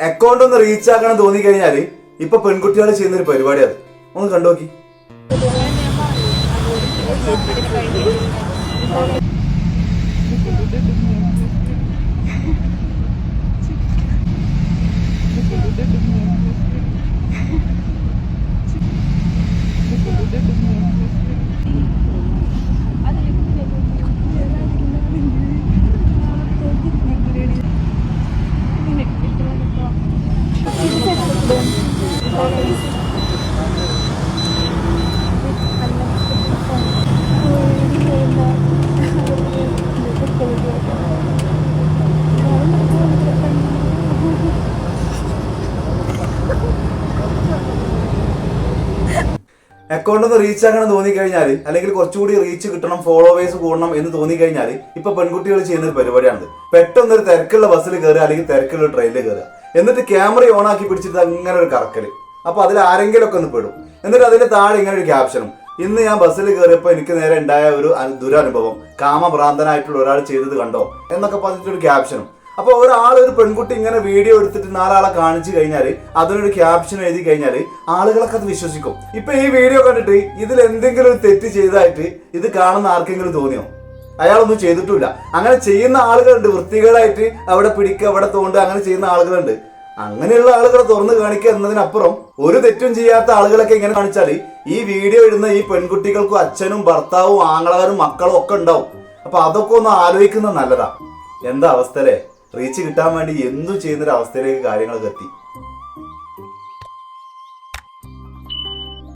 Account ഒന്ന് reach ആക്കണം തോന്നി കഴിഞ്ഞാല് ഇപ്പൊ പെൺകുട്ടികൾ ചെയ്യുന്നൊരു പരിപാടി അത് ഒന്ന് കണ്ടു നോക്കി. അക്കൗണ്ട് ഒന്ന് റീച്ച് ആക്കണം തോന്നിക്കഴിഞ്ഞാൽ, അല്ലെങ്കിൽ കുറച്ചുകൂടി റീച്ച് കിട്ടണം, ഫോളോവേഴ്സ് കൂടണം എന്ന് തോന്നിക്കഴിഞ്ഞാൽ ഇപ്പൊ പെൺകുട്ടികൾ ചെയ്യുന്ന ഒരു പരിപാടിയാണ്. പെട്ടെന്നൊരു തിരക്കുള്ള ബസ്സിൽ കയറുക, അല്ലെങ്കിൽ തിരക്കുള്ള ട്രെയിനിൽ കയറുക, എന്നിട്ട് ക്യാമറ ഓൺ ആക്കി പിടിച്ചിട്ട് അങ്ങനെ ഒരു കറക്കല്. അപ്പൊ അതിൽ ആരെങ്കിലും ഒക്കെ ഒന്ന് പെടും. എന്നിട്ട് അതിന്റെ താഴെ ഇങ്ങനെ ഒരു ക്യാപ്ഷനും, ഇന്ന് ഞാൻ ബസ്സിൽ കയറിയപ്പോൾ എനിക്ക് നേരെ ഉണ്ടായ ഒരു ദുരനുഭവം, കാമഭ്രാന്തനായിട്ടുള്ള ഒരാൾ ചെയ്തത് കണ്ടോ എന്നൊക്കെ പറഞ്ഞിട്ടൊരു ക്യാപ്ഷനും. അപ്പൊ ഒരു പെൺകുട്ടി ഇങ്ങനെ വീഡിയോ എടുത്തിട്ട് 4 ആളെ കാണിച്ചു കഴിഞ്ഞാൽ അതിനൊരു ക്യാപ്ഷൻ എഴുതി കഴിഞ്ഞാൽ ആളുകളൊക്കെ അത് വിശ്വസിക്കും. ഇപ്പൊ ഈ വീഡിയോ കണ്ടിട്ട് ഇതിൽ എന്തെങ്കിലും ഒരു തെറ്റ് ചെയ്തതായിട്ട് ഇത് കാണുന്ന ആർക്കെങ്കിലും തോന്നിയോ? അയാളൊന്നും ചെയ്തിട്ടില്ല. അങ്ങനെ ചെയ്യുന്ന ആളുകളുണ്ട്, വൃത്തികേടായിട്ട് അവിടെ പിടിക്കുക, അവിടെ തോണ്ടുക, അങ്ങനെ ചെയ്യുന്ന ആളുകളുണ്ട്. അങ്ങനെയുള്ള ആളുകളെ തുറന്നു കാണിക്കുക എന്നതിനപ്പുറം ഒരു തെറ്റും ചെയ്യാത്ത ആളുകളൊക്കെ ഇങ്ങനെ കാണിച്ചാൽ ഈ വീഡിയോ ഇടുന്ന ഈ പെൺകുട്ടികൾക്കും അച്ഛനും ഭർത്താവും ആങ്ങളാരും മക്കളും ഒക്കെ ഉണ്ടാവും. അപ്പൊ അതൊക്കെ ഒന്ന് ആലോചിക്കുന്നത് നല്ലതാ. എന്താ അവസ്ഥ അല്ലേ? റീച്ച് കിട്ടാൻ വേണ്ടി എന്തും ചെയ്യുന്നൊരു അവസ്ഥയിലേക്ക് കാര്യങ്ങളൊക്കെ എത്തി.